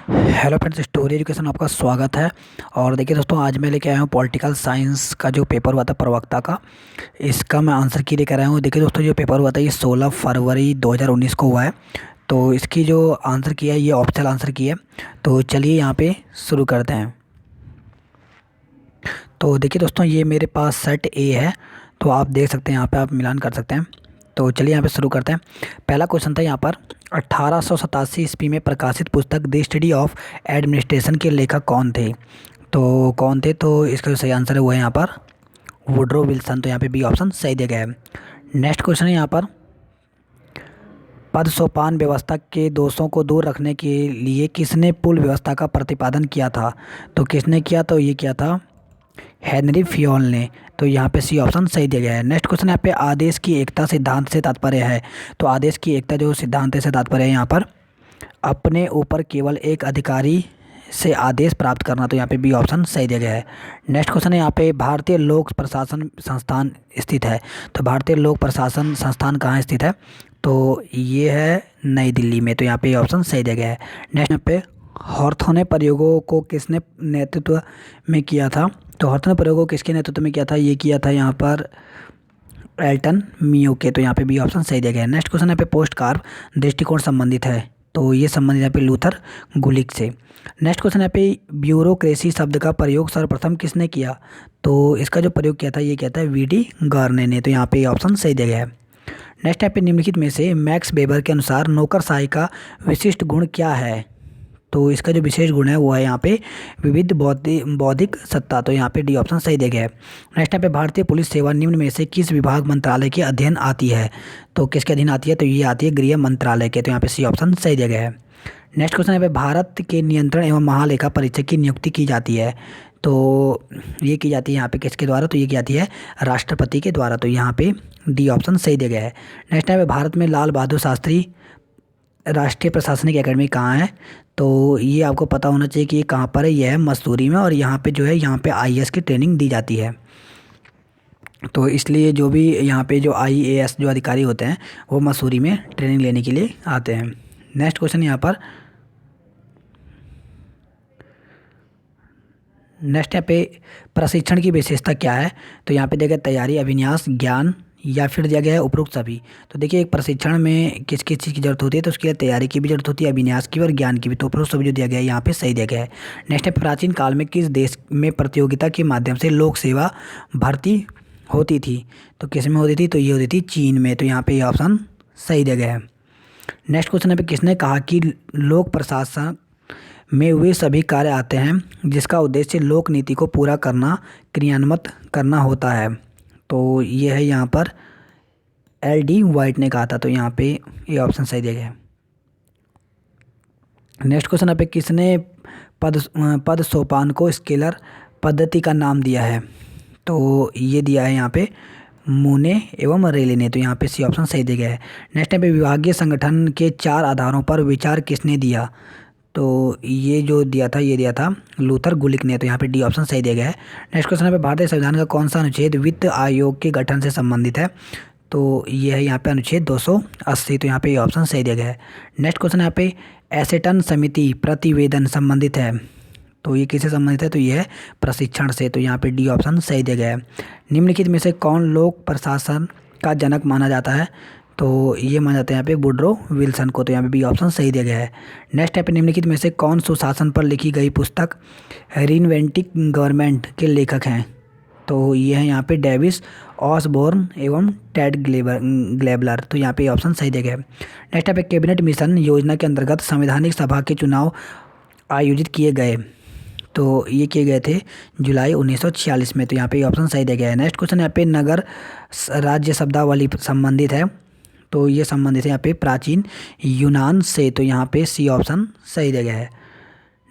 Hello friends, story education आपका स्वागत है। और देखिए दोस्तों, आज मैं लेके आया हूँ पॉलिटिकल साइंस का जो पेपर हुआ था प्रवक्ता का। इसका मैं आंसर की लेकर आया हूँ। देखिए दोस्तों, जो पेपर हुआ था ये 16 फरवरी 2019 को हुआ है। तो इसकी जो आंसर की है ये ऑप्शनल आंसर की है। तो चलिए यहाँ पे शुरू करते हैं। तो देखिए दोस्तों, ये मेरे पास सेट ए है। तो आप देख सकते हैं, यहाँ पे आप मिलान कर सकते हैं। तो चलिए यहाँ पे शुरू करते हैं। पहला क्वेश्चन था यहाँ पर, 1887 ईस्वी में प्रकाशित पुस्तक द स्टडी ऑफ एडमिनिस्ट्रेशन के लेखक कौन थे? तो कौन थे? तो इसका जो सही आंसर है वो है यहाँ पर वुड्रो विल्सन। तो यहाँ पे बी ऑप्शन सही दिया गया है। नेक्स्ट क्वेश्चन है यहाँ पर, पद सोपान व्यवस्था के दोषों को दूर रखने के लिए किसने पुल व्यवस्था का प्रतिपादन किया था? तो किसने किया? तो ये किया था हेनरी फ्योल ने। तो यहाँ पे सी ऑप्शन सही दिया गया है। नेक्स्ट क्वेश्चन यहाँ पे, आदेश की एकता सिद्धांत से तात्पर्य है। तो आदेश की एकता जो सिद्धांत से तात्पर्य है यहाँ पर अपने ऊपर केवल एक अधिकारी से आदेश प्राप्त करना। तो यहाँ पे बी ऑप्शन सही दिया गया है। नेक्स्ट क्वेश्चन है यहाँ पे, भारतीय लोक प्रशासन संस्थान स्थित है। तो भारतीय लोक प्रशासन संस्थान कहाँ स्थित है? तो ये है नई दिल्ली में। तो यहाँ पे ऑप्शन सही दिया गया है। नेक्स्ट यहाँ पे, हॉर्थोने प्रयोगों को किसने नेतृत्व में किया था? तो हॉर्थोने प्रयोगों को किसके नेतृत्व में किया था? ये किया था यहाँ पर एल्टन मियो के। तो यहाँ पे बी ऑप्शन सही दिया गया है। नेक्स्ट क्वेश्चन यहाँ पे, पोस्ट कार्य दृष्टिकोण संबंधित है। तो ये संबंधित यहाँ पे लूथर गुलिक से। नेक्स्ट क्वेश्चन यहाँ पे, ब्यूरोक्रेसी शब्द का प्रयोग सर्वप्रथम किसने किया? तो इसका जो प्रयोग किया था ये किया था वीडी गार्ने ने। तो यहाँ पे ऑप्शन सही दिया गया है। नेक्स्ट यहाँ पे, निम्नलिखित में से मैक्स वेबर के अनुसार नौकरशाही का विशिष्ट गुण क्या है? तो इसका जो विशेष गुण है वो है यहाँ पे विविध बौद्धिक सत्ता। तो यहाँ पे डी ऑप्शन सही दिया गया है। नेक्स्ट यहाँ पे, भारतीय पुलिस सेवा निम्न में से किस विभाग मंत्रालय के अधीन आती है? तो किसके अधीन आती है? तो ये आती है गृह मंत्रालय के। तो यहाँ पे सी ऑप्शन सही दिया गया है। नेक्स्ट क्वेश्चन यहाँ पे, भारत के नियंत्रण एवं महालेखा परीक्षक की नियुक्ति की जाती है। तो ये की जाती है यहाँ पे किसके द्वारा? तो ये की जाती है राष्ट्रपति के द्वारा। तो यहाँ पे डी ऑप्शन सही दिया गया है। नेक्स्ट यहाँ पे, भारत में लाल बहादुर शास्त्री राष्ट्रीय प्रशासनिक एकेडमी कहाँ है? तो ये आपको पता होना चाहिए कि ये कहाँ पर है। यह है मसूरी में। और यहाँ पे जो है यहाँ पे आईएएस की ट्रेनिंग दी जाती है। तो इसलिए जो भी यहाँ पे जो आईएएस जो अधिकारी होते हैं वो मसूरी में ट्रेनिंग लेने के लिए आते हैं। नेक्स्ट क्वेश्चन यहाँ पर, नेक्स्ट यहाँ पे, प्रशिक्षण की विशेषता क्या है? तो यहाँ पे देखिए, तैयारी, अभिन्यास, ज्ञान या फिर दिया गया है उपरोक्त सभी। तो देखिए, एक प्रशिक्षण में किस किस चीज़ की जरूरत होती है? तो उसके लिए तैयारी की भी जरूरत होती है, अभिन्यास की और ज्ञान की भी। तो उपरोक्त सभी जो दिया गया है यहाँ पे सही दिया गया है। नेक्स्ट है, प्राचीन काल में किस देश में प्रतियोगिता के माध्यम से लोक सेवा भर्ती होती थी? तो किस में होती थी? तो ये होती थी चीन में। तो यहाँ पे ये ऑप्शन सही दिया गया है। नेक्स्ट क्वेश्चन है पे, किसने कहा कि लोक प्रशासन में वे सभी कार्य आते हैं जिसका उद्देश्य लोक नीति को पूरा करना, क्रियान्वित करना होता है? तो ये है यहाँ पर एल डी वाइट ने कहा था। तो यहाँ पे ये ऑप्शन सही दिया गया है। नेक्स्ट क्वेश्चन पे, किसने पद सोपान को स्केलर पद्धति का नाम दिया है? तो ये दिया है यहाँ पे मूने एवं रेले ने। तो यहाँ पे सी ऑप्शन सही दिया गया है। नेक्स्ट पे, विभागीय संगठन के 4 आधारों पर विचार किसने दिया? तो ये जो दिया था ये दिया था लूथर गुलिक ने। तो यहाँ पे डी ऑप्शन सही दिया गया है। नेक्स्ट क्वेश्चन पे, भारतीय संविधान का कौन सा अनुच्छेद वित्त आयोग के गठन से संबंधित है? तो ये है यहाँ पे अनुच्छेद 280। तो यहाँ पे ये ऑप्शन सही दिया गया है। नेक्स्ट क्वेश्चन यहाँ पे, एसेटन समिति प्रतिवेदन संबंधित है। तो ये किससे संबंधित है? तो ये है प्रशिक्षण से। तो यहाँ पे डी ऑप्शन सही दिया गया है। निम्नलिखित में से कौन लोक प्रशासन का जनक माना जाता है? तो ये माना जाता है यहाँ पे वुड्रो विल्सन को। तो यहाँ पे बी ऑप्शन सही दिया गया है। नेक्स्ट यहाँ पे, निम्नलिखित में से कौन सुशासन पर लिखी गई पुस्तक रीइन्वेंटिंग गवर्नमेंट के लेखक हैं? तो ये है यहाँ पे डेविस ऑसबोर्न एवं टेड ग्लेबलर। तो यहाँ पे ऑप्शन सही दिया गया है। नेक्स्ट यहाँ पे, कैबिनेट मिशन योजना के अंतर्गत संवैधानिक सभा के चुनाव आयोजित किए गए। तो ये किए गए थे जुलाई 1946 में। तो यहाँ पे ऑप्शन सही दिया गया है। नेक्स्ट क्वेश्चन यहाँ पे, नगर राज्य शब्दावली संबंधित है। तो ये संबंधित है यहाँ पे प्राचीन यूनान से। तो यहाँ पे सी ऑप्शन सही दिया गया है।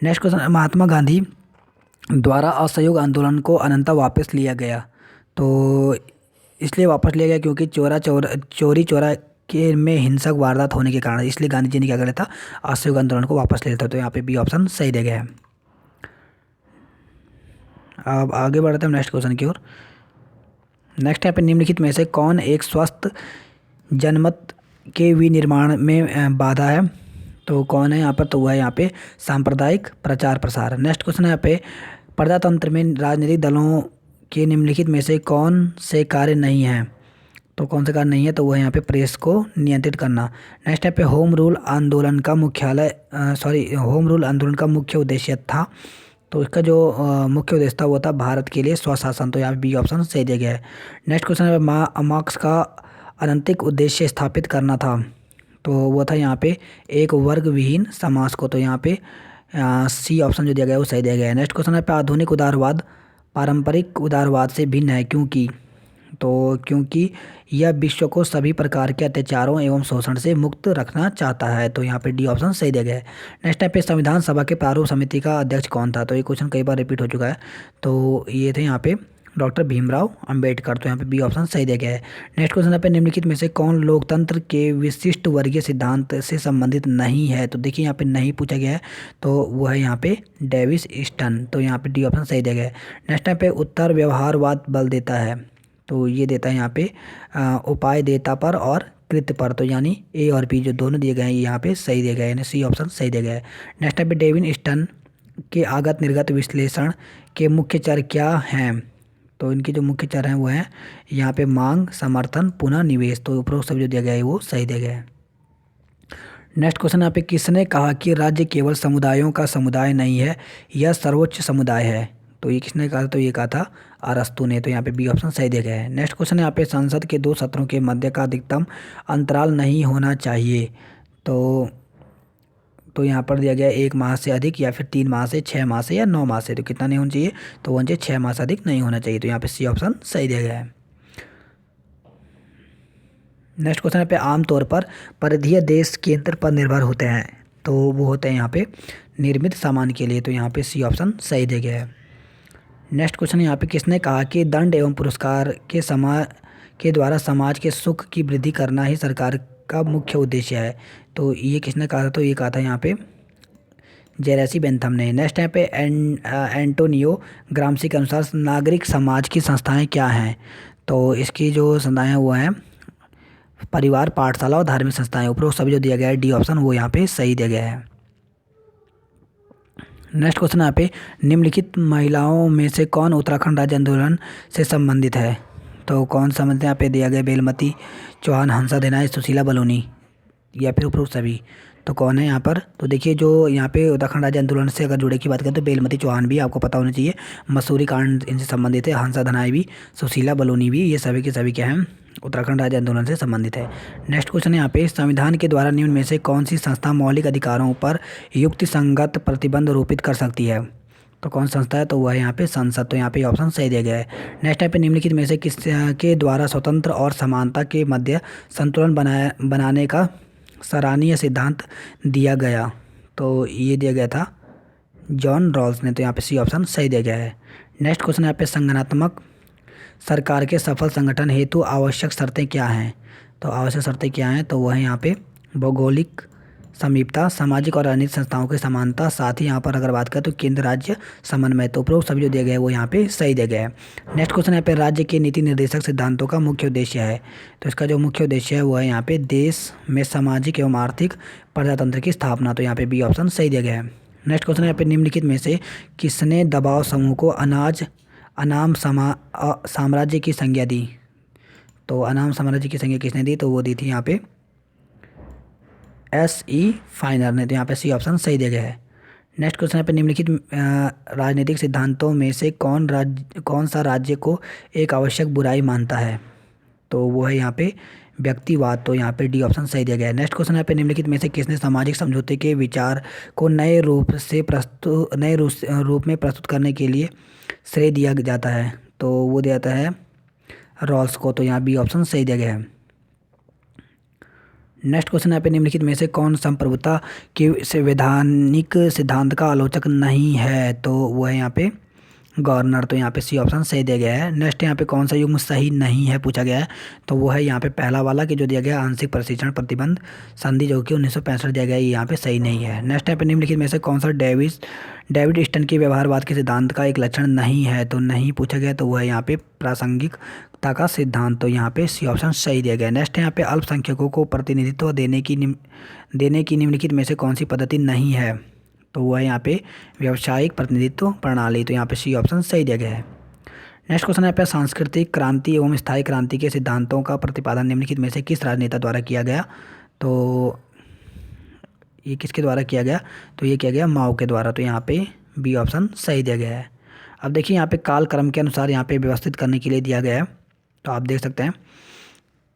नेक्स्ट क्वेश्चन, महात्मा गांधी द्वारा असहयोग आंदोलन को अनंता वापस लिया गया। तो इसलिए वापस लिया गया क्योंकि चोरी चोरा के में हिंसक वारदात होने के कारण, इसलिए गांधी जी ने क्या करा था? असहयोग आंदोलन को वापस ले लेता। तो यहाँ पे बी ऑप्शन सही दिया गया है। अब आगे बढ़ते हैं नेक्स्ट क्वेश्चन की ओर। नेक्स्ट यहाँ पे, निम्नलिखित में से कौन एक स्वस्थ जनमत के विनिर्माण में बाधा है? तो कौन है यहाँ पर, तो वह है यहाँ पे सांप्रदायिक प्रचार प्रसार। नेक्स्ट क्वेश्चन है यहाँ पे, प्रजातंत्र में राजनीतिक दलों के निम्नलिखित में से कौन से कार्य नहीं है, तो कौन सा कार्य नहीं है, तो वह यहाँ पे प्रेस को नियंत्रित करना। नेक्स्ट यहाँ पे होम रूल आंदोलन का होम रूल आंदोलन का मुख्य उद्देश्य था, तो इसका जो मुख्य उद्देश्य था वो था भारत के लिए स्वशासन, तो यहाँ पे बी ऑप्शन सही दिया गया है। नेक्स्ट क्वेश्चन है मार्क्स का अनैतिक उद्देश्य स्थापित करना था, तो वो था यहाँ पे एक वर्ग विहीन समाज को, तो यहाँ पे सी ऑप्शन जो दिया गया है वो सही दिया गया है। नेक्स्ट क्वेश्चन है पे आधुनिक उदारवाद पारंपरिक उदारवाद से भिन्न है क्योंकि यह विश्व को सभी प्रकार के अत्याचारों एवं शोषण से मुक्त रखना चाहता है, तो यहाँ पे डी ऑप्शन सही दिया गया है। नेक्स्ट टाइप पे संविधान सभा के प्रारूप समिति का अध्यक्ष कौन था, तो ये क्वेश्चन कई बार रिपीट हो चुका है, तो ये थे यहाँ पे डॉक्टर भीमराव अंबेडकर, तो यहाँ पे बी ऑप्शन सही दिया गया है। नेक्स्ट क्वेश्चन है पे निम्नलिखित में से कौन लोकतंत्र के विशिष्ट वर्गीय सिद्धांत से संबंधित नहीं है, तो देखिए यहाँ पे नहीं पूछा गया है, तो वो है यहाँ पे डेविस स्टन, तो यहाँ पे डी ऑप्शन सही दिया गया है। नेक्स्ट टाइप पे उत्तर व्यवहारवाद बल देता है, तो ये देता है यहाँ पे उपाय देता पर और कृत्य पर, तो यानी ए और बी जो दोनों दिए गए हैं यहाँ पे सही दिए गए हैं, यानी सी ऑप्शन सही दिया गया है। नेक्स्ट टाइप पे डेविन स्टन के आगत निर्गत विश्लेषण के मुख्य चर क्या हैं, तो इनके जो मुख्य चर हैं वो हैं यहाँ पे मांग, समर्थन, पुनः निवेश, तो उपरोक्त सब जो दिया गया है वो सही दिया गया है। नेक्स्ट क्वेश्चन यहाँ पे किसने कहा कि राज्य केवल समुदायों का समुदाय नहीं है, यह सर्वोच्च समुदाय है, तो ये किसने कहा, तो ये कहा था अरस्तु ने, तो यहाँ पे बी ऑप्शन सही दिया गया है। नेक्स्ट क्वेश्चन यहाँ पे संसद के 2 सत्रों के मध्य का अधिकतम अंतराल नहीं होना चाहिए, तो यहाँ पर दिया गया 1 माह से अधिक या फिर 3 माह से, 6 माह से या 9 माह से, तो कितना नहीं होना चाहिए, तो वो 6 माह से अधिक नहीं होना चाहिए, तो यहाँ पे सी ऑप्शन सही दिया गया है। नेक्स्ट क्वेश्चन पे आमतौर पर परिधीय देश केंद्र पर निर्भर होते हैं, तो वो होते हैं यहाँ पे निर्मित सामान के लिए, तो यहाँ पे सी ऑप्शन सही दिया गया है। नेक्स्ट क्वेश्चन यहाँ पे किसने कहा कि दंड एवं पुरस्कार के द्वारा समाज के सुख की वृद्धि करना ही सरकार का मुख्य उद्देश्य है, तो ये किसने कहा था, तो ये कहा था यहाँ पे जेरेसी बेंथम ने। नेक्स्ट यहाँ पे एंटोनियो ग्राम्सी के अनुसार नागरिक समाज की संस्थाएं क्या हैं, तो इसकी जो संस्थाएं वो हैं परिवार, पाठशाला और धार्मिक संस्थाएं, उपरोक्त सभी जो दिया गया है डी ऑप्शन वो यहाँ पे सही दिया गया है। नेक्स्ट क्वेश्चन यहाँ पे निम्नलिखित महिलाओं में से कौन उत्तराखंड राज्य आंदोलन से संबंधित है, तो कौन संबंधित यहाँ पे दिया गया बेलमती चौहान, हंसा देनाई, सुशीला बलूनी या फिर उपरोक्त सभी, तो कौन है यहाँ पर, तो देखिए जो यहाँ पे उत्तराखंड राज्य आंदोलन से अगर जुड़े की बात करें तो बेलमती चौहान भी आपको पता होना चाहिए, मसूरी कांड इनसे संबंधित है, हंसा धनाई भी, सुशीला बलूनी भी, ये सभी के सभी क्या हैं उत्तराखंड राज्य आंदोलन से संबंधित है। नेक्स्ट क्वेश्चन है यहाँ पे संविधान के द्वारा निम्न में से कौन सी संस्था मौलिक अधिकारों पर युक्तिसंगत प्रतिबंध रोपित कर सकती है, तो कौन संस्था है, तो वह है यहाँ पे संसद, तो यहाँ पे ऑप्शन सही दिया गया है। नेक्स्ट टाइप पे निम्नलिखित में से किस के द्वारा स्वतंत्र और समानता के मध्य संतुलन बनाने का सराहनीय सिद्धांत दिया गया, तो ये दिया गया था जॉन रॉल्स ने, तो यहाँ पे सी ऑप्शन सही दिया गया है। नेक्स्ट क्वेश्चन यहाँ पे संगठनात्मक सरकार के सफल संगठन हेतु आवश्यक शर्तें क्या हैं, तो आवश्यक शर्तें क्या हैं, तो वह है यहाँ पे भौगोलिक समीपता, सामाजिक और राजनीतिक संस्थाओं की समानता, साथ ही यहाँ पर अगर बात करें तो केंद्र राज्य समन्वय, तो उपरोक्त सभी जो दिया गया है वो यहाँ पे सही दिया गया है। नेक्स्ट क्वेश्चन यहाँ पे राज्य के नीति निर्देशक सिद्धांतों का मुख्य उद्देश्य है, तो इसका जो मुख्य उद्देश्य है वो है यहाँ पे देश में सामाजिक एवं आर्थिक प्रजातंत्र की स्थापना, तो यहाँ पे बी ऑप्शन सही दिया गया है। नेक्स्ट क्वेश्चन यहाँ पे निम्नलिखित में से किसने दबाव समूह को अनाम साम्राज्य की संज्ञा दी, तो अनाम साम्राज्य की संज्ञा किसने दी, तो वो दी थी यहाँ पे S.E. फाइनर ने, तो यहाँ पे सी ऑप्शन सही दिया गया है। नेक्स्ट क्वेश्चन यहाँ पे निम्नलिखित राजनीतिक सिद्धांतों में से कौन सा राज्य को एक आवश्यक बुराई मानता है, तो वो है यहाँ पे व्यक्तिवाद, तो यहाँ पे डी ऑप्शन सही दिया गया है। नेक्स्ट क्वेश्चन यहाँ पे निम्नलिखित में से किसने सामाजिक समझौते के विचार को नए रूप में प्रस्तुत करने के लिए श्रेय दिया जाता है, तो वो दिया जाता है रॉल्स को, तो यहाँ बी ऑप्शन सही दिया गया है। नेक्स्ट क्वेश्चन यहाँ पे निम्नलिखित में से कौन संप्रभुता के संवैधानिक सिद्धांत का आलोचक नहीं है, तो वो है यहाँ पे गवर्नर, तो यहाँ पे सी ऑप्शन सही दिया गया है। नेक्स्ट यहाँ पे कौन सा युग्म सही नहीं है पूछा गया है, तो वो है यहाँ पे पहला वाला कि जो दिया गया आंशिक प्रशिक्षण प्रतिबंध संधि जो कि 1965 दिया गया है, ये यहाँ पे सही नहीं है। नेक्स्ट यहाँ पे निम्नलिखित में से कौन सा डेविड स्टन के व्यवहारवाद के सिद्धांत का एक लक्षण नहीं है, तो नहीं पूछा गया, तो वो है यहाँ पे प्रासंगिक का सिद्धांत, तो यहाँ पे सी ऑप्शन सही दिया गया है। नेक्स्ट है यहाँ पे अल्पसंख्यकों को प्रतिनिधित्व देने की निम्नलिखित में से कौन सी पद्धति नहीं है, तो वह है यहाँ पे व्यावसायिक प्रतिनिधित्व प्रणाली, तो यहाँ पे सी ऑप्शन सही दिया गया है। नेक्स्ट क्वेश्चन है यहाँ पे सांस्कृतिक क्रांति एवं स्थायी क्रांति के सिद्धांतों का प्रतिपादन निम्नलिखित में से किस राजनेता द्वारा किया गया, तो ये किसके द्वारा किया गया, तो ये किया गया माओ के द्वारा, तो यहाँ पे बी ऑप्शन सही दिया गया है। अब देखिए यहाँ पे काल क्रम के अनुसार यहाँ पे व्यवस्थित करने के लिए दिया गया है, तो आप देख सकते हैं।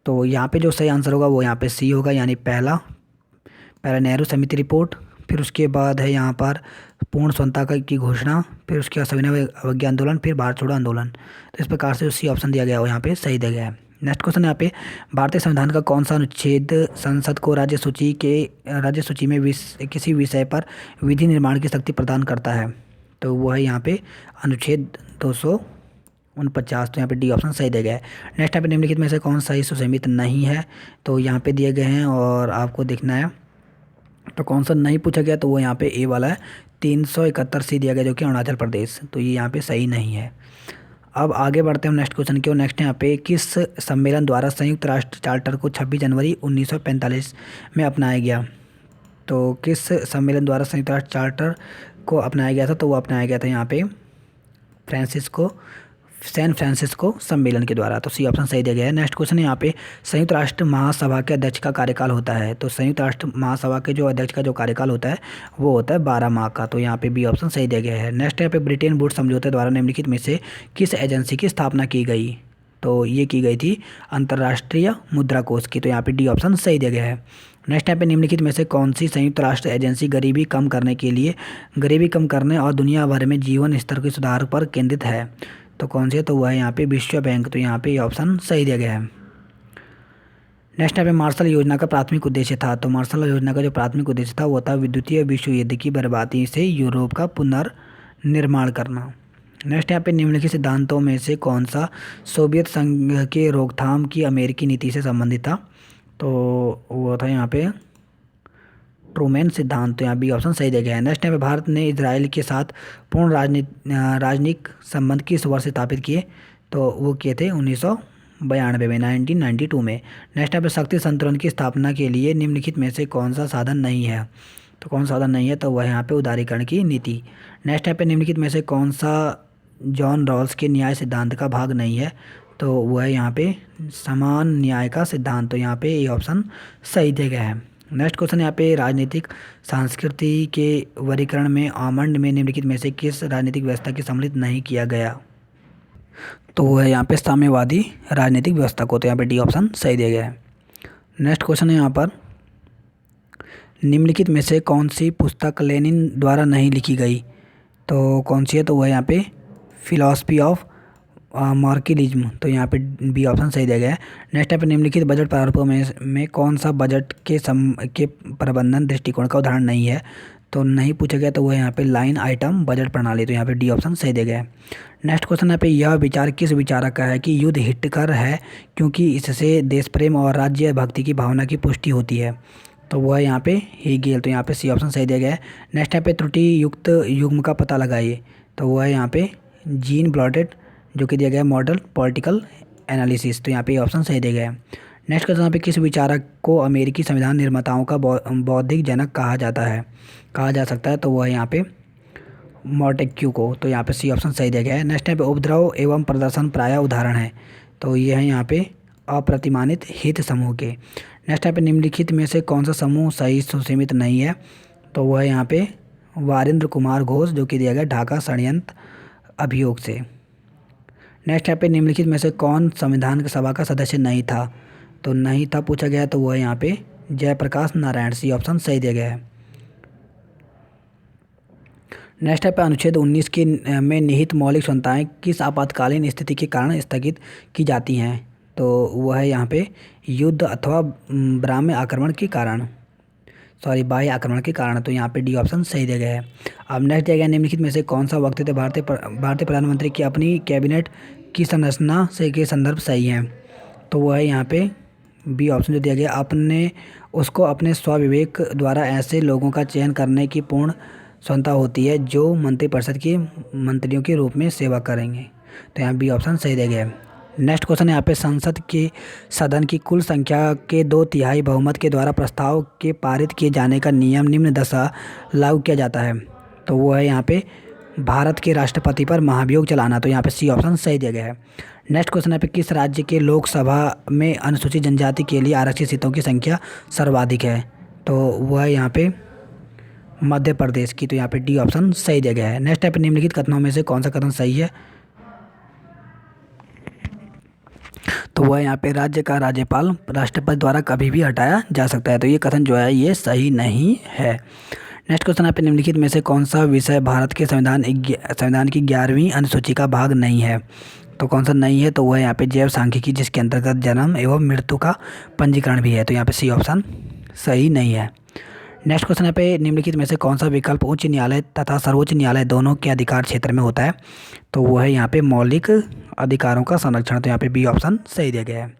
तो यहाँ पे जो सही आंसर होगा वो यहाँ पे सी होगा, यानी पहला नेहरू समिति रिपोर्ट, फिर उसके बाद है यहाँ पर पूर्ण स्वतंत्रता की घोषणा, फिर उसके बाद सविनय अवज्ञा आंदोलन, फिर भारत छोड़ो आंदोलन। तो इस प्रकार से सी ऑप्शन दिया गया है वो यहाँ पे सही दिया गया है। नेक्स्ट क्वेश्चन यहाँ पे भारतीय संविधान का कौन सा अनुच्छेद संसद को राज्य सूची में किसी विषय पर विधि निर्माण की शक्ति प्रदान करता है, तो वो है यहाँ पे अनुच्छेद 249, तो यहाँ पे डी ऑप्शन सही दिया गया है। नेक्स्ट यहाँ पे निम्नलिखित में से कौन सही सुसंमित नहीं है, तो यहाँ पे दिए गए हैं और आपको देखना है, तो कौन सा नहीं पूछा गया, तो वो यहाँ पे ए वाला है 371 सी दिया गया जो कि अरुणाचल प्रदेश, तो ये यहाँ पे सही नहीं है। अब आगे बढ़ते हैं नेक्स्ट क्वेश्चन की ओर। नेक्स्ट यहाँ पे किस सम्मेलन द्वारा संयुक्त राष्ट्र चार्टर को 26 जनवरी 1945 में अपनाया गया, तो किस सम्मेलन द्वारा संयुक्त राष्ट्र चार्टर को अपनाया गया था, तो वो अपनाया गया था यहाँ पे सैन फ्रांसिस्को सम्मेलन के द्वारा, तो सी ऑप्शन सही दिया गया है। नेक्स्ट क्वेश्चन है यहाँ पे संयुक्त राष्ट्र महासभा के अध्यक्ष का कार्यकाल होता है, तो संयुक्त राष्ट्र महासभा के जो अध्यक्ष का जो कार्यकाल होता है वो होता है 12 माह का, तो यहाँ पे बी ऑप्शन सही दिया गया है। नेक्स्ट यहाँ पे ब्रिटेन वुड्स समझौते द्वारा निम्नलिखित में से किस एजेंसी की स्थापना की गई, तो ये की गई थी अंतर्राष्ट्रीय मुद्रा कोष की, तो यहाँ पे डी ऑप्शन सही दिया गया है। नेक्स्ट यहाँ पे निम्नलिखित में से कौन सी संयुक्त राष्ट्र एजेंसी गरीबी कम करने और दुनिया भर में जीवन स्तर के सुधार पर केंद्रित है, तो कौन सी है, तो वह है यहाँ पे विश्व बैंक, तो यहाँ पे ये ऑप्शन सही दिया गया है। नेक्स्ट यहाँ पे मार्शल योजना का प्राथमिक उद्देश्य था, तो मार्शल योजना का जो प्राथमिक उद्देश्य था वो था द्वितीय विश्व युद्ध की बर्बादी से यूरोप का पुनर्निर्माण करना। नेक्स्ट यहाँ पे निम्नलिखित सिद्धांतों में से कौन सा सोवियत संघ के रोकथाम की अमेरिकी नीति से संबंधित था, तो वो था यहाँ पे ट्रूमैन सिद्धांत, तो यहाँ बी ऑप्शन सही दिया गया है। नेक्स्ट यहाँ पे भारत ने इजराइल के साथ पूर्ण राजनीतिक संबंध किस वर्ष स्थापित किए, तो वो किए थे 1992 में 1992 में। नेक्स्ट यहाँ पे शक्ति संतुलन की स्थापना के लिए निम्नलिखित में से कौन सा साधन नहीं है, तो कौन सा साधन नहीं है, तो वह यहाँ पे उदारीकरण की नीति। नेक्स्ट यहाँ पे निम्नलिखित में से कौन सा जॉन रॉल्स के न्याय सिद्धांत का भाग नहीं है, तो वह है यहाँ पे समान न्याय का सिद्धांत, तो यहाँ पे ये ऑप्शन सही दिया गया है। नेक्स्ट क्वेश्चन यहाँ पे राजनीतिक संस्कृति के वर्गीकरण में आमंड में निम्नलिखित में से किस राजनीतिक व्यवस्था की सम्मिलित नहीं किया गया, तो वो है यहाँ पे साम्यवादी राजनीतिक व्यवस्था को, तो यहाँ पे डी ऑप्शन सही दिया गया है। नेक्स्ट क्वेश्चन है यहाँ पर निम्नलिखित में से कौन सी पुस्तक लेनिन द्वारा नहीं लिखी गई, तो कौन सी है, तो वह यहाँ पे फिलॉसफी ऑफ मार्क्सिज्म, तो यहाँ पे बी ऑप्शन सही दिया गया है। नेक्स्ट यहाँ पे निम्नलिखित बजट प्रारूपों में कौन सा बजट के प्रबंधन दृष्टिकोण का उदाहरण नहीं है, तो नहीं पूछा गया, तो वह यहाँ पे लाइन आइटम बजट प्रणाली, तो यहाँ पे डी ऑप्शन सही दिया गया है। नेक्स्ट क्वेश्चन यहाँ पे यह विचार किस विचारक का है कि युद्ध हितकर है क्योंकि इससे देश प्रेम और राज्य भक्ति की भावना की पुष्टि होती है, तो वह यहाँ पे हेगेल, तो यहाँ पे सी ऑप्शन सही दिया गया है। नेक्स्ट यहाँ पे त्रुटि युक्त युग्म का पता लगाइए, तो वह है यहाँ पे जीन ब्लॉडेट जो कि दिया गया है मॉडल पॉलिटिकल एनालिसिस, तो यहाँ पे ऑप्शन सही दिया गया है। नेक्स्ट क्वेश्चन यहाँ पे किस विचारक को अमेरिकी संविधान निर्माताओं का बौद्धिक जनक कहा जा सकता है, तो वह यहाँ पे मॉन्टेक्यू को, तो यहाँ पे सी ऑप्शन सही दिया गया है। नेक्स्ट यहाँ पे उपद्रव एवं प्रदर्शन प्रायः उदाहरण है, तो ये है यहाँ पे अप्रतिमानित हित समूह के। नेक्स्ट यहाँ पे निम्नलिखित में से कौन सा समूह सही सुसीमित नहीं है, तो वह यहाँ पे वारेंद्र कुमार घोष जो कि दिया गया ढाका षड्यंत्र अभियोग से। नेक्स्ट यहाँ पे निम्नलिखित में से कौन संविधान सभा का सदस्य नहीं था, तो नहीं था पूछा गया, तो वह यहाँ पे जयप्रकाश नारायण, सी ऑप्शन सही दिया गया है। नेक्स्ट यहाँ पे अनुच्छेद 19 की में निहित मौलिक क्षमताएं किस आपातकालीन स्थिति के कारण स्थगित की जाती हैं, तो वह है यहाँ पे युद्ध अथवा बाह्य आक्रमण के कारण, तो यहाँ पे डी ऑप्शन सही दिया गया है। अब नेक्स्ट दिया गया निम्नलिखित में से कौन सा वक्तव्य भारतीय प्रधानमंत्री की अपनी कैबिनेट की संरचना से के संदर्भ सही है, तो वह है यहाँ पे बी ऑप्शन जो दिया गया, अपने स्वविवेक द्वारा ऐसे लोगों का चयन करने की पूर्ण स्वतंत्रता होती है जो मंत्रिपरिषद के मंत्रियों के रूप में सेवा करेंगे, तो यहाँ बी ऑप्शन सही दिया गया है। नेक्स्ट क्वेश्चन यहाँ पे संसद के सदन की कुल संख्या के 2/3 बहुमत के द्वारा प्रस्ताव के पारित किए जाने का नियम निम्न दशा लागू किया जाता है। तो वो है यहाँ पे भारत के राष्ट्रपति पर महाभियोग चलाना। तो यहाँ पे सी ऑप्शन सही दिया गया है। नेक्स्ट क्वेश्चन यहाँ पे किस राज्य के लोकसभा में अनुसूचित जनजाति के लिए आरक्षित सीटों की संख्या सर्वाधिक है? तो वह है यहाँ पे मध्य प्रदेश की। तो यहाँ पे डी ऑप्शन सही दिया गया है। नेक्स्ट यहाँ पे निम्नलिखित कथनों में से कौन सा कथन सही है? तो वह यहाँ पे राज्य का राज्यपाल राष्ट्रपति द्वारा कभी भी हटाया जा सकता है। तो ये कथन जो है ये सही नहीं है। नेक्स्ट क्वेश्चन यहाँ पे निम्नलिखित में से कौन सा विषय भारत के संविधान की 11वीं अनुसूची का भाग नहीं है? तो कौन सा नहीं है? तो वह यहाँ पे जैव सांख्यिकी, जिसके अंतर्गत जन्म एवं मृत्यु का पंजीकरण भी है। तो यहाँ पे सी ऑप्शन सही नहीं है। नेक्स्ट क्वेश्चन यहाँ पे निम्नलिखित में से कौन सा विकल्प उच्च न्यायालय तथा सर्वोच्च न्यायालय दोनों के अधिकार क्षेत्र में होता है? तो वो है यहाँ पे मौलिक अधिकारों का संरक्षण। तो यहाँ पे बी ऑप्शन सही दिया गया है।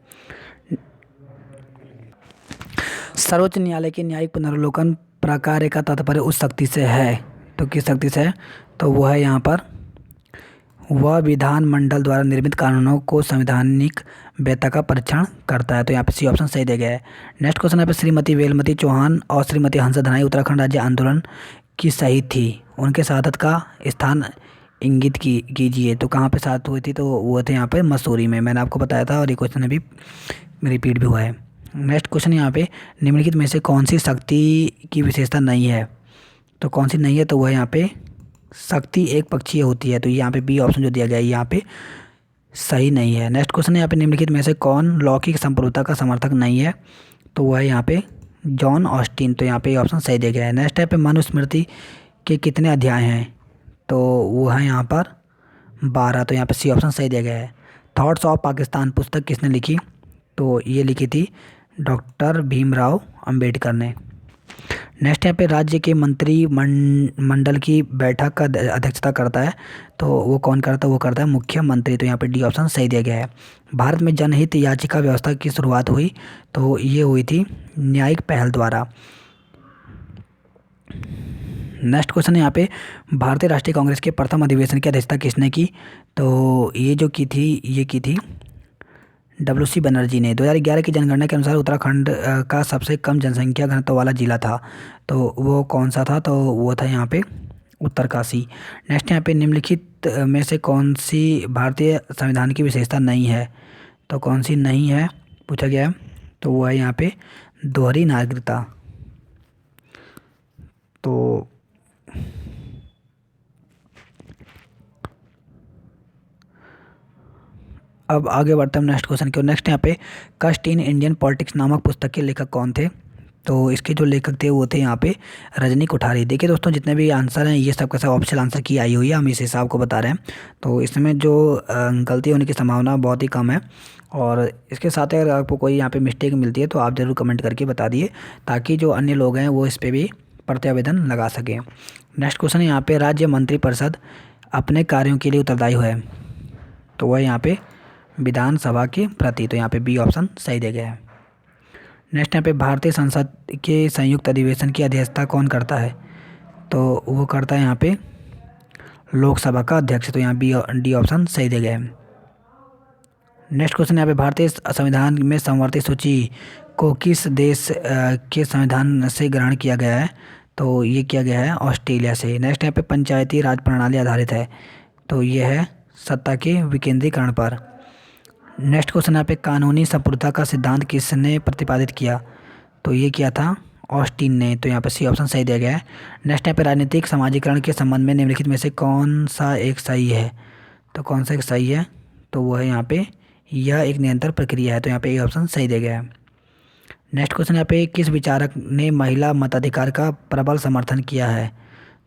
सर्वोच्च न्यायालय के न्यायिक पुनर्वलोकन प्रक्रिया का तात्पर्य उस शक्ति से है। तो किस शक्ति से है? तो वह है यहाँ पर वह विधानमंडल द्वारा निर्मित कानूनों को संवैधानिक वैधता का परीक्षण करता है। तो यहाँ पे सी ऑप्शन सही दिया गया है। नेक्स्ट क्वेश्चन यहाँ पे श्रीमती वेलमती चौहान और श्रीमती हंसा धनाई उत्तराखंड राज्य आंदोलन की शहीद थी, उनके शहादत का स्थान इंगित कीजिए। तो कहाँ पे शहादत हुई थी? तो वो थे यहाँ पे मसूरी में। मैंने आपको बताया था और ये क्वेश्चन अभी रिपीट भी हुआ है। नेक्स्ट क्वेश्चन यहाँ पे निम्नलिखित में से कौन सी शक्ति की विशेषता नहीं है? तो कौन सी नहीं है? तो वह यहाँ पे शक्ति एक पक्षीय होती है। तो यहाँ पे बी ऑप्शन जो दिया गया है यहाँ पे सही नहीं है। नेक्स्ट क्वेश्चन यहाँ पे निम्नलिखित में से कौन लौकिक संप्रभुता का समर्थक नहीं है? तो वह है यहाँ पे जॉन ऑस्टिन। तो यहाँ पे ऑप्शन सही दिया गया है। नेक्स्ट यहाँ पे मनुस्मृति के कितने अध्याय हैं? तो वो है यहाँ पर 12। तो यहाँ पे सी ऑप्शन सही दिया गया है। थॉट्स ऑफ पाकिस्तान पुस्तक किसने लिखी? तो ये लिखी थी डॉक्टर भीमराव अंबेडकर ने। नेक्स्ट यहाँ पे राज्य के मंडल की बैठक का अध्यक्षता करता है। तो वो कौन करता है? वो करता है मुख्यमंत्री। तो यहाँ पे डी ऑप्शन सही दिया गया है। भारत में जनहित याचिका व्यवस्था की शुरुआत हुई? तो ये हुई थी न्यायिक पहल द्वारा। नेक्स्ट क्वेश्चन यहाँ पे भारतीय राष्ट्रीय कांग्रेस के प्रथम अधिवेशन की अध्यक्षता किसने की? तो ये जो की थी ये की थी WC बनर्जी ने। 2011 की जनगणना के अनुसार उत्तराखंड का सबसे कम जनसंख्या घनत्व वाला जिला था। तो वो कौन सा था? तो वो था यहाँ पे उत्तरकाशी। नेक्स्ट यहाँ पे निम्नलिखित में से कौन सी भारतीय संविधान की विशेषता नहीं है? तो कौन सी नहीं है पूछा गया है। तो वो है यहाँ पे दोहरी नागरिकता। तो अब आगे बढ़ते हैं नेक्स्ट क्वेश्चन की ओर। नेक्स्ट यहाँ पे कस्ट इन इंडियन पॉलिटिक्स नामक पुस्तक के लेखक कौन थे? तो इसके जो लेखक थे वो थे यहाँ पे रजनी कोठारी। देखिए दोस्तों, जितने भी आंसर हैं ये सब का सब ऑप्शनल आंसर की आई हुई है, हम इस हिसाब को बता रहे हैं। तो इसमें जो गलती होने की संभावना बहुत ही कम है। और इसके साथ अगर आपको कोई यहाँ पे मिस्टेक मिलती है तो आप ज़रूर कमेंट करके बता दिए, ताकि जो अन्य लोग हैं वो इस पर भी प्रत्यावेदन लगा सकें। नेक्स्ट क्वेश्चन यहाँ पे राज्य मंत्रिपरिषद अपने कार्यों के लिए उत्तरदायी है? तो वह यहाँ पे विधानसभा के प्रति। तो यहाँ पे बी ऑप्शन सही दिया गया है। नेक्स्ट यहाँ पे भारतीय संसद के संयुक्त अधिवेशन की अध्यक्षता कौन करता है? तो वो करता है यहाँ पे लोकसभा का अध्यक्ष। तो यहाँ डी ऑप्शन सही दिया गया है। नेक्स्ट क्वेश्चन यहाँ पे भारतीय संविधान में संवर्ती सूची को किस देश के संविधान से ग्रहण किया गया है? तो ये किया गया है ऑस्ट्रेलिया से। नेक्स्ट यहाँ पे पंचायती राज प्रणाली आधारित है। तो ये है सत्ता के विकेंद्रीकरण पर। नेक्स्ट क्वेश्चन यहाँ पे कानूनी संप्रभुता का सिद्धांत किसने प्रतिपादित किया? तो ये किया था ऑस्टिन ने। तो यहाँ पे सी ऑप्शन सही दिया गया है। नेक्स्ट यहाँ पे राजनीतिक समाजीकरण के संबंध में निम्नलिखित में से कौन सा एक सही है? तो कौन सा एक सही है? तो वो है यहाँ पे यह एक निरंतर प्रक्रिया है। तो यहाँ पे ए ऑप्शन सही दिया गया है। नेक्स्ट क्वेश्चन यहाँ पे किस विचारक ने महिला मताधिकार का प्रबल समर्थन किया है?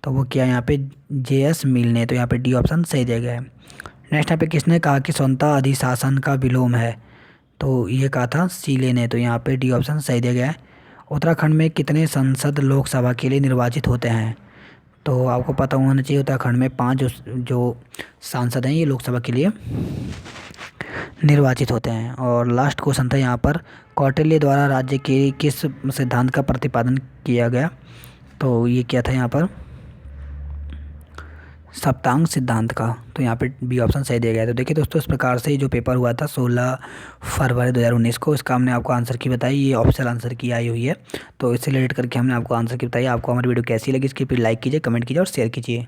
तो वो किया यहाँ पे JS मिल ने। तो यहाँ पे डी ऑप्शन सही दिया गया है। नेक्स्ट यहाँ पे किसने कहा कि स्वतंत्रता अधिशासन का विलोम है? तो ये कहा था सीले ने। तो यहाँ पे डी ऑप्शन सही दिया गया है। उत्तराखंड में कितने सांसद लोकसभा के लिए निर्वाचित होते हैं? तो आपको पता होना चाहिए उत्तराखंड में 5 जो सांसद हैं ये लोकसभा के लिए निर्वाचित होते हैं। और लास्ट क्वेश्चन था यहाँ पर कौटिल्य द्वारा राज्य के किस सिद्धांत का प्रतिपादन किया गया? तो ये क्या था यहाँ पर सप्तांक सिद्धांत का। तो यहाँ पे बी ऑप्शन सही दिया गया है। तो देखिए दोस्तों, इस प्रकार से जो पेपर हुआ था 16 फरवरी 2019 को, इसका हमने आपको आंसर की बताई, ये ऑप्शनल आंसर की आई हुई है। तो इससे रिलेटेड करके हमने आपको आंसर की बताई। आपको हमारी वीडियो कैसी लगी, इसकी फिर लाइक कीजिए, कमेंट कीजिए और शेयर कीजिए।